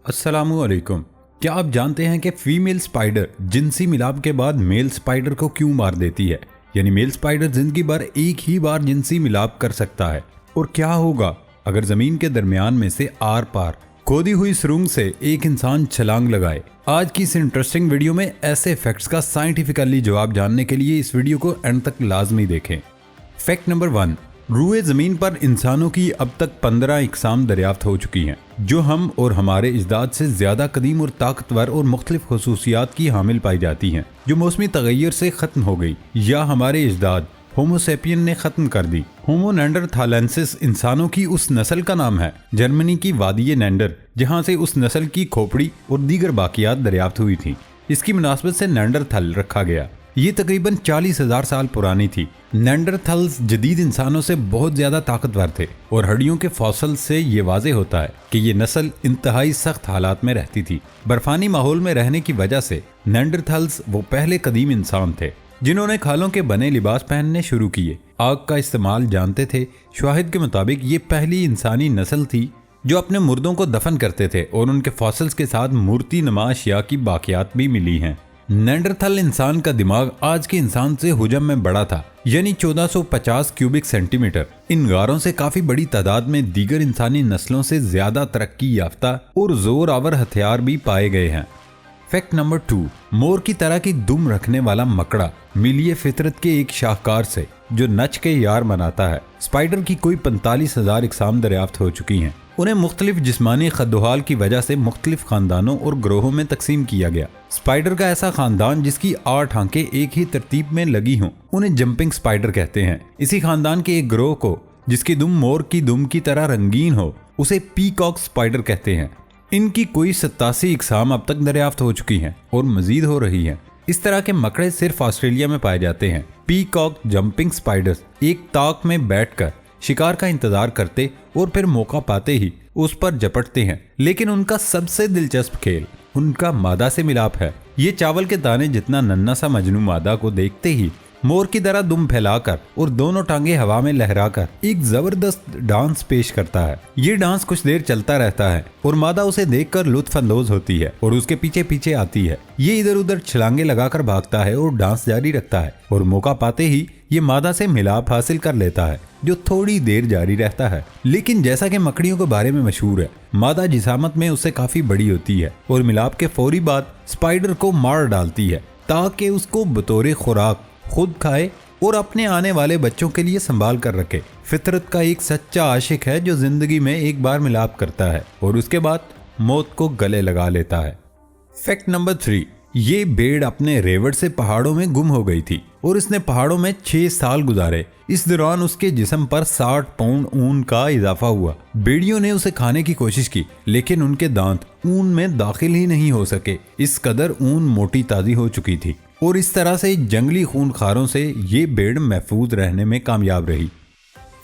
अस्सलामुअलैकुम। क्या आप जानते हैं कि फीमेल स्पाइडर जिनसी मिलाप के बाद मेल स्पाइडर को क्यों मार देती है? यानी मेल स्पाइडर जिंदगी भर एक ही बार जिनसी मिलाप कर सकता है। और क्या होगा अगर जमीन के दरमियान में से आर पार खोदी हुई सुरंग से एक इंसान छलांग लगाए? आज की इस इंटरेस्टिंग वीडियो में ऐसे फैक्ट्स का साइंटिफिकली जवाब जानने के लिए इस वीडियो को एंड तक लाजमी देखें। फैक्ट नंबर 1, रूए ज़मीन पर इंसानों की अब तक 15 इकसाम दरियाफ्त हो चुकी हैं, जो हम और हमारे इजदाद से ज़्यादा कदीम और ताकतवर और मुख्तलिफ खसूसियात की हामिल पाई जाती हैं, जो मौसमी तगैर से ख़त्म हो गई या हमारे इजदाद होमोसेपियन ने ख़त्म कर दी। होमो नेंडरथालेंसिस इंसानों की उस नस्ल का नाम है जर्मनी की वादी नेंडर, जहाँ से उस नस्ल की खोपड़ी और दीगर बाकियात दरियाफ्त हुई थी। इसकी मुनासबत से नेंडरथल रखा गया। ये तकरीबन 40,000 साल पुरानी थी। नेंडरथल्स जदीद इंसानों से बहुत ज़्यादा ताकतवर थे और हड्डियों के फॉसल से ये वाज़े होता है कि ये नस्ल इंतहाई सख्त हालात में रहती थी। बर्फानी माहौल में रहने की वजह से नेंडरथल्स वो पहले कदीम इंसान थे जिन्होंने खालों के बने लिबास पहनने शुरू किए, आग का इस्तेमाल जानते थे। शाहिद के मुताबिक ये पहली इंसानी नस्ल थी जो अपने मुर्दों को दफन करते थे और उनके फॉसल्स के साथ मूर्ति नमा अशिया की बाकियात भी मिली हैं। नेंडरथल इंसान का दिमाग आज के इंसान से हुजम में बड़ा था, यानी 1450 क्यूबिक सेंटीमीटर। इन गारों से काफी बड़ी तादाद में दीगर इंसानी नस्लों से ज्यादा तरक्की याफ्ता और जोर आवर हथियार भी पाए गए हैं। फैक्ट नंबर 2, मोर की तरह की दुम रखने वाला मकड़ा मिली फितरत के एक शाहकार से जो नच के यार मनाता है। स्पाइडर की कोई 45,000 इकसाम दरियाफ्त हो चुकी हैं। उन्हें मुख्तलिफ जिस्मानी खद्दोहाल की वजह से मुख्तलिफ खानदानों और ग्रोहों में तकसीम किया गया। स्पाइडर का ऐसा खानदान जिसकी 8 आंखें एक ही तरतीब में लगी हों, उन्हें जंपिंग स्पाइडर कहते हैं। इसी खानदान के एक ग्रोह को जिसकी दुम मोर की दुम की तरह रंगीन हो, उसे पीकॉक स्पाइडर कहते हैं। इनकी कोई 87 इकसाम अब तक दरियाफ्त हो चुकी हैं और मजीद हो रही हैं। इस तरह के मकड़े सिर्फ ऑस्ट्रेलिया में पाए जाते हैं। पीकॉक जंपिंग स्पाइडर्स एक ताक में बैठकर शिकार का इंतजार करते और फिर मौका पाते ही उस पर झपटते हैं। लेकिन उनका सबसे दिलचस्प खेल उनका मादा से मिलाप है। ये चावल के दाने जितना नन्हा सा मजनू मादा को देखते ही मोर की तरह दुम फैलाकर और दोनों टांगे हवा में लहराकर एक जबरदस्त डांस पेश करता है। ये डांस कुछ देर चलता रहता है और मादा उसे देखकर लुत्फ अंदोज होती है और उसके पीछे पीछे आती है। ये इधर उधर छलांगे लगाकर भागता है और डांस जारी रखता है और मौका पाते ही ये मादा से मिलाप हासिल कर लेता है, जो थोड़ी देर जारी रहता है। लेकिन जैसा कि मकड़ियों के बारे में मशहूर है, मादा जिसामत में उससे काफी बड़ी होती है और मिलाप के फौरी बाद स्पाइडर को मार डालती है ताकि उसको बतौर खुराक खुद खाए और अपने आने वाले बच्चों के लिए संभाल कर रखे। फितरत का एक सच्चा आशिक है जो जिंदगी में एक बार मिलाप करता है और उसके बाद मौत को गले लगा लेता है। फैक्ट नंबर 3, ये भेड़ अपने रेवड़ से पहाड़ों में गुम हो गई थी और इसने पहाड़ों में 6 साल गुजारे। इस दौरान उसके जिस्म पर 60 पाउंड ऊन का इजाफा हुआ। भेड़ियों ने उसे खाने की कोशिश की, लेकिन उनके दांत ऊन में दाखिल ही नहीं हो सके। इस कदर ऊन मोटी ताजी हो चुकी थी और इस तरह से जंगली खूनखारों से ये भेड़ महफूज रहने में कामयाब रही।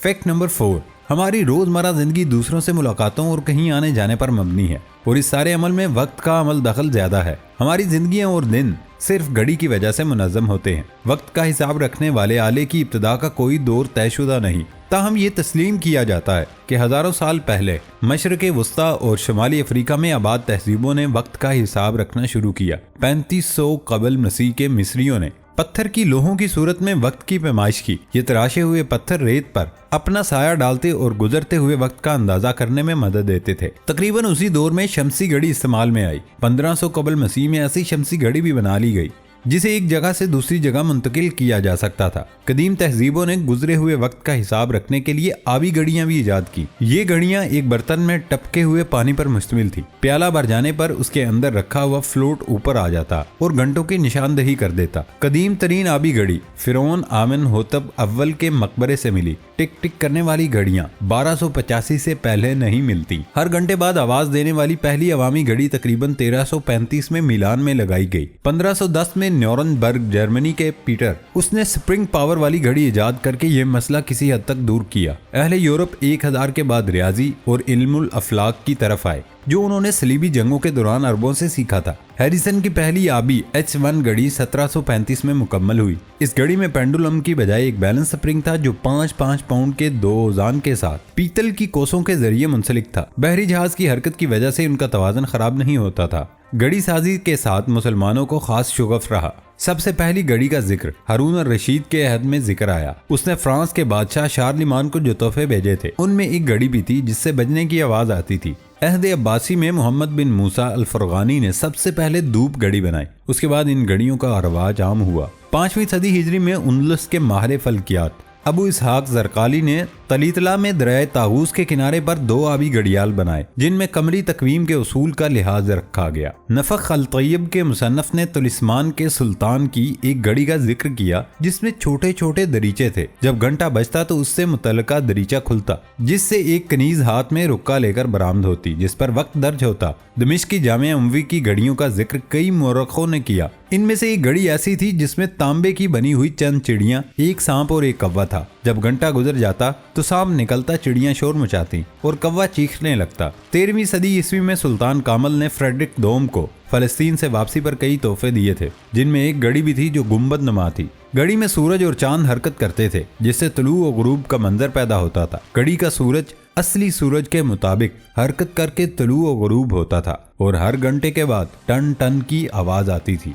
फैक्ट नंबर 4, हमारी रोजमर्रा जिंदगी दूसरों से मुलाकातों और कहीं आने जाने पर मबनी है और इस सारे अमल में वक्त का अमल दखल ज्यादा है। हमारी जिंदगियां और दिन सिर्फ घड़ी की वजह से मुनज़्ज़म होते हैं। वक्त का हिसाब रखने वाले आले की इब्तिदा का कोई दौर तयशुदा नहीं। ताहम ये तस्लीम किया जाता है कि हज़ारों साल पहले मशरक़ वस्ता और शुमाली अफ्रीका में आबाद तहजीबों ने वक्त का हिसाब रखना शुरू किया। 3500 कबल मसीह के मिस्रियों ने पत्थर की लोहों की सूरत में वक्त की पैमाइश की। ये तराशे हुए पत्थर रेत पर अपना साया डालते और गुजरते हुए वक्त का अंदाजा करने में मदद देते थे। तकरीबन उसी दौर में शमसी घड़ी इस्तेमाल में आई। 1500 कबल मसीह में ऐसी शमसी घड़ी भी बना ली गई जिसे एक जगह से दूसरी जगह मुंतकिल किया जा सकता था। कदीम तहजीबों ने गुजरे हुए वक्त का हिसाब रखने के लिए आबी घड़ियां भी इजाद की। ये घड़ियां एक बर्तन में टपके हुए पानी पर मुश्तमिल थी। प्याला भर जाने पर उसके अंदर रखा हुआ फ्लोट ऊपर आ जाता और घंटों की निशानदही कर देता। कदीम तरीन आबी घड़ी फिरौन आमिन होतब अव्वल के मकबरे से मिली। टिक टिक करने वाली घड़ियां 1285 से पहले नहीं मिलती। हर घंटे बाद आवाज देने वाली पहली अवामी घड़ी तकरीबन 1335 में मिलान में लगाई गई। 1510 में न्यूरनबर्ग जर्मनी के पीटर उसने स्प्रिंग पावर वाली घड़ी इजाद करके यह मसला किसी हद तक दूर किया। अहले यूरोप 1000 के बाद रियाजी और इल्मुल अफलाक की तरफ आए। जो उन्होंने सलीबी जंगों के दौरान अरबों से सीखा था। हैरिसन की पहली आबी H1 घड़ी 1735 में मुकम्मल हुई। इस घड़ी में पेंडुलम की बजाय एक बैलेंस स्प्रिंग था जो 5-5 पाउंड के 2 औजान के साथ पीतल की कोसों के जरिए मुंसलिक था। बहरी जहाज की हरकत की वजह से उनका तवाज़न खराब नहीं होता था। घड़ी साजी के साथ मुसलमानों को खास शुगफ रहा। सबसे पहली घड़ी का जिक्र हारून और रशीद के अहद में जिक्र आया। उसने फ्रांस के बादशाह शारलिमान को जो तोहफे भेजे थे उनमें एक घड़ी भी थी जिससे बजने की आवाज आती थी। अहद अब्बासी में मोहम्मद बिन मूसा अल फरगानी ने सबसे पहले धूप घड़ी बनाई। उसके बाद इन घड़ियों का रवाज आम हुआ। 5वीं सदी हिजरी में उंदलस के माहिर फल्कियात अबू इसहाक जरकाली ने तलीतला में दरिया तागूस के किनारे पर 2 आबी घड़ियाल बनाए जिनमें कमरी तकवीम के उसूल का लिहाज रखा गया। नफख अल तैयब के मुसन्नफ ने तुलिस्मान के सुल्तान की एक घड़ी का जिक्र किया जिसमें छोटे छोटे दरीचे थे। जब घंटा बजता तो उससे मुतल्लिका दरीचा खुलता जिससे एक कनीज हाथ में रुक्का लेकर बरामद होती जिस पर वक्त दर्ज होता। दमिश्क की जामिया उमवी की घड़ियों का जिक्र कई मौरखों ने किया। इनमें से एक घड़ी ऐसी थी जिसमें तांबे की बनी हुई चंद चिड़ियां, एक सांप और एक कौवा था। जब घंटा गुजर जाता तो सांप निकलता, चिड़ियां शोर मचाती और कौवा चीखने लगता। 13वीं सदी ईस्वी में सुल्तान कामल ने फ्रेडरिक दोम को फलस्तीन से वापसी पर कई तोहफे दिए थे जिनमें एक घड़ी भी थी जो गुंबद नुमा थी। घड़ी में सूरज और चांद हरकत करते थे जिससे तुलू और गुरूब का मंजर पैदा होता था। घड़ी का सूरज असली सूरज के मुताबिक हरकत करके तुलू और गुरूब होता था और हर घंटे के बाद टन टन की आवाज आती थी।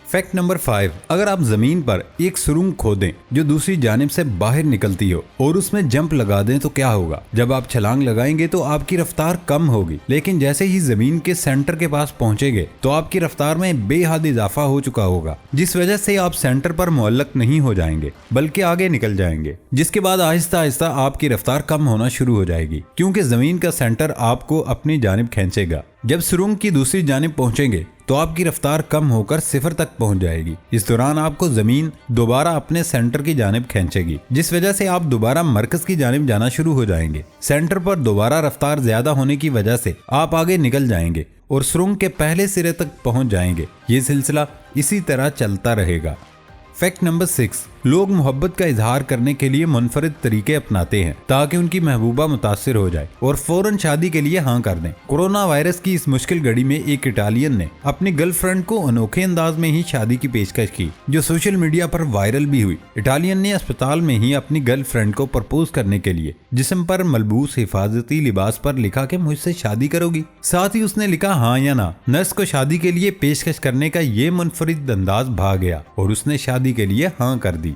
फैक्ट नंबर 5, अगर आप जमीन पर एक सुरंग खोदें जो दूसरी जानिब से बाहर निकलती हो और उसमें जंप लगा दें तो क्या होगा? जब आप छलांग लगाएंगे तो आपकी रफ्तार कम होगी, लेकिन जैसे ही जमीन के सेंटर के पास पहुंचेंगे तो आपकी रफ्तार में बेहद इजाफा हो चुका होगा, जिस वजह से आप सेंटर पर मुअल्लक नहीं हो जाएंगे बल्कि आगे निकल जाएंगे, जिसके बाद आहिस्ता आहिस्ता आपकी रफ्तार कम होना शुरू हो जाएगी क्योंकि जमीन का सेंटर आपको अपनी जानिब खींचेगा। जब सुरंग की दूसरी जानिब पहुंचेंगे तो आपकी रफ्तार कम होकर 0 तक पहुंच जाएगी। इस दौरान आपको जमीन दोबारा अपने सेंटर की जानिब खींचेगी जिस वजह से आप दोबारा मरकज की जानिब जाना शुरू हो जाएंगे। सेंटर पर दोबारा रफ्तार ज्यादा होने की वजह से आप आगे निकल जाएंगे और सुरंग के पहले सिरे तक पहुंच जाएंगे। ये सिलसिला इसी तरह चलता रहेगा। फैक्ट नंबर 6, लोग मोहब्बत का इजहार करने के लिए मुनफरिद तरीके अपनाते हैं ताकि उनकी महबूबा मुतासिर हो जाए और फौरन शादी के लिए हाँ कर दें। कोरोना वायरस की इस मुश्किल घड़ी में एक इटालियन ने अपनी गर्लफ्रेंड को अनोखे अंदाज में ही शादी की पेशकश की जो सोशल मीडिया पर वायरल भी हुई। इटालियन ने अस्पताल में ही अपनी गर्लफ्रेंड को प्रपोज करने के लिए जिस्म पर मलबूस हिफाजती लिबास पर लिखा कि मुझसे शादी करोगी। साथ ही उसने लिखा हाँ या ना। नर्स को शादी के लिए पेशकश करने का ये मुनफरिद अंदाज भा गया और उसने शादी के लिए हाँ कर दी।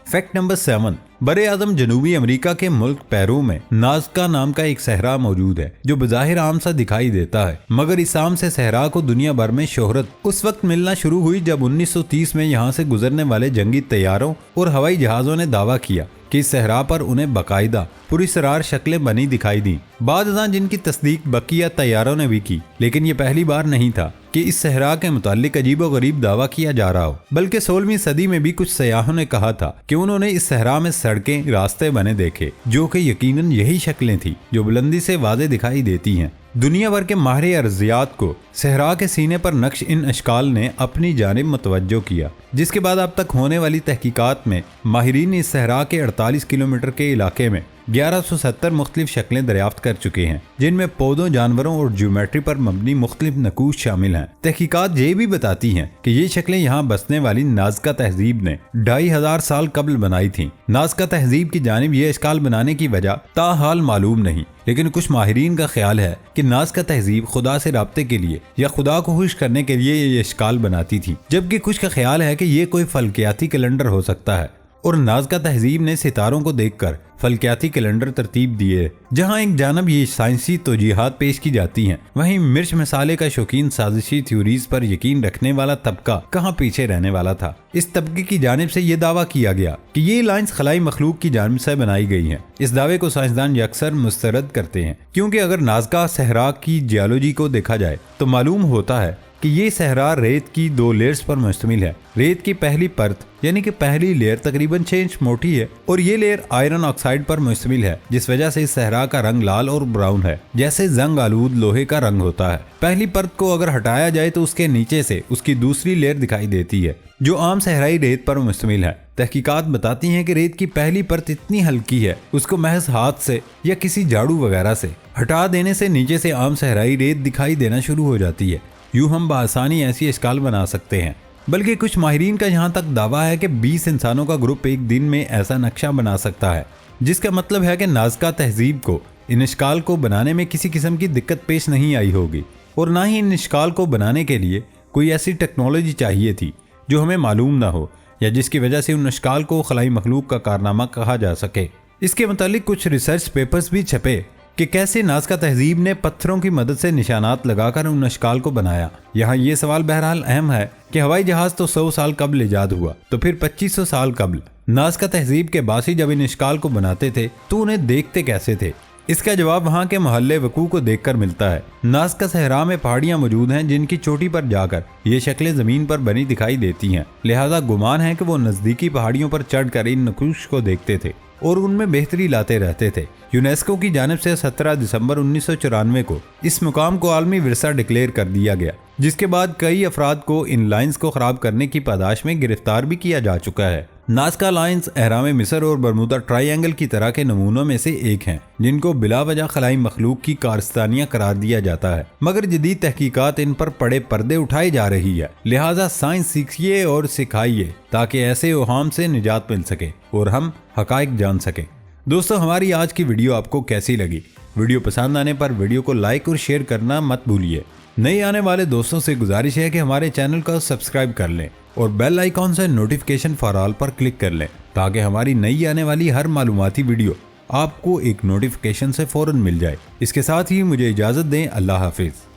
फैक्ट नंबर 7, बरे आज़म जनूबी अमेरिका के मुल्क पेरू में नाज़का नाम का एक सहरा मौजूद है जो बज़ाहिर आम सा दिखाई देता है, मगर इस आम से सहरा को दुनिया भर में शोहरत उस वक्त मिलना शुरू हुई जब 1930 में यहाँ से गुजरने वाले जंगी तैयारों और हवाई जहाज़ों ने दावा किया कि इस सहरा पर उन्हें बाकायदा पुरस्रार शक्लें बनी दिखाई दी। बाद जिनकी तस्दीक बकिया तैयारों ने भी की, लेकिन ये पहली बार नहीं था कि इस सहरा के मुतालिक अजीबो गरीब दावा किया जा रहा हो, बल्कि 16वीं सदी में भी कुछ सयाहों ने कहा था कि उन्होंने इस सहरा में सड़कें, रास्ते बने देखे जो कि यकीनन यही शक्लें थी जो बुलंदी से वाज़े दिखाई देती हैं। दुनिया भर के माहिर अर्जियात को सहरा के सीने पर नक्श इन अशकाल ने अपनी जानिब मुतवज्जो किया, जिसके बाद अब तक होने वाली तहकीकात में माहिरीन इस सहरा के 48 किलोमीटर के इलाके में 1170 मुख्तलिफ शक्लें दरियाफ्त कर चुके हैं, जिनमें पौधों, जानवरों और ज्योमेट्री पर मबनी मुख्तलिफ नकूश शामिल हैं। तहकीकात ये भी बताती हैं कि ये शक्लें यहाँ बसने वाली नाज़का तहजीब ने 2500 साल कबल बनाई थीं। नाज़का तहजीब की जानिब ये अशकाल बनाने की वजह ताहाल मालूम नहीं, लेकिन कुछ माहिरीन का ख्याल है कि नाज़का तहजीब खुदा से राब्ते के लिए या खुदा को खुश करने के लिए ये अशकाल बनाती थी, जबकि कुछ का ख्याल है कि ये कोई फल्कियाती कैलेंडर हो सकता है और नाज़का तहजीब ने सितारों को देखकर फल्कियाती कैलेंडर तरतीब दिए। जहां एक जानब ये साइंसी तौजीहात पेश की जाती हैं, वहीं मिर्च मसाले का शौकीन साजिशी थ्योरीज पर यकीन रखने वाला तबका कहां पीछे रहने वाला था। इस तबके की जानिब से ये दावा किया गया कि ये लाइंस खलाई मखलूक की जानिब से बनाई गई हैं। इस दावे को साइंसदान अक्सर मुस्तरद करते हैं, क्योंकि अगर नाज़का सहरा की जियोलॉजी को देखा जाए तो मालूम होता है कि ये सहरा रेत की 2 लेयर्स पर मुश्तमिल है। रेत की पहली परत यानी कि पहली लेयर तकरीबन 6 इंच मोटी है और ये लेयर आयरन ऑक्साइड पर मुश्तमिल है, जिस वजह से इस सहरा का रंग लाल और ब्राउन है, जैसे जंग आलूद लोहे का रंग होता है। पहली परत को अगर हटाया जाए तो उसके नीचे से उसकी दूसरी लेयर दिखाई देती है जो आम सहराई रेत पर मुश्तमिल है। तहकीकात बताती हैं कि रेत की पहली परत इतनी हल्की है, उसको महज हाथ से या किसी झाड़ू वगैरह से हटा देने से नीचे से आम सहराई रेत दिखाई देना शुरू हो जाती है। यूं हम बआसानी ऐसी इश्काल बना सकते हैं। बल्कि कुछ माहिरीन का यहाँ तक दावा है कि 20 इंसानों का ग्रुप एक दिन में ऐसा नक्शा बना सकता है, जिसका मतलब है कि नाज़का तहजीब को इन इश्काल को बनाने में किसी किस्म की दिक्कत पेश नहीं आई होगी, और ना ही इन इश्काल को बनाने के लिए कोई ऐसी टेक्नोलॉजी चाहिए थी जो हमें मालूम ना हो, या जिसकी वजह से उन इश्काल को खलाई मखलूक का कारनामा कहा जा सके। इसके मुतालिक कुछ रिसर्च पेपर्स भी छपे कि कैसे नाज़का तहजीब ने पत्थरों की मदद से निशानात लगाकर उन इश्काल को बनाया। यहाँ ये सवाल बहरहाल अहम है कि हवाई जहाज तो 100 साल कबल ईजाद हुआ, तो फिर 2500 साल कबल नाज़का तहजीब के बासी जब इन इश्काल को बनाते थे तो उन्हें देखते कैसे थे? इसका जवाब वहाँ के महल्ले वकू को देखकर मिलता है। नाज़का सहरा में पहाड़ियाँ मौजूद हैं जिनकी चोटी पर जाकर ये शक्लें जमीन पर बनी दिखाई देती हैं, लिहाजा गुमान है कि वो नज़दीकी पहाड़ियों पर चढ़कर इन नक़ूश को देखते थे और उनमें बेहतरी लाते रहते थे। यूनेस्को की जानिब से 17 दिसंबर 1994 को इस मुकाम को आलमी विरसा डिक्लेयर कर दिया गया, जिसके बाद कई अफराद को इन लाइन्स को खराब करने की पादाश में गिरफ्तार भी किया जा चुका है। नाज़का लाइन्स अहराम मिस्र और बरमूदा ट्रायंगल की तरह के नमूनों में से एक हैं, जिनको बिलावजह खलाई मखलूक की कारस्तानियां करार दिया जाता है, मगर जदीद तहकीकात इन पर पड़े पर्दे उठाई जा रही है। लिहाजा साइंस सीखिए और सिखाइए ताकि ऐसे ओहाम से निजात मिल सके और हम हकाइक जान सकें। दोस्तों, हमारी आज की वीडियो आपको कैसी लगी? वीडियो पसंद आने पर वीडियो को लाइक और शेयर करना मत भूलिए। नए आने वाले दोस्तों से गुजारिश है कि हमारे चैनल को सब्सक्राइब कर लें और बेल आइकॉन से नोटिफिकेशन फॉर ऑल पर क्लिक कर लें, ताकि हमारी नई आने वाली हर मालूमाती वीडियो आपको एक नोटिफिकेशन से फौरन मिल जाए। इसके साथ ही मुझे इजाज़त दें। अल्लाह हाफिज़।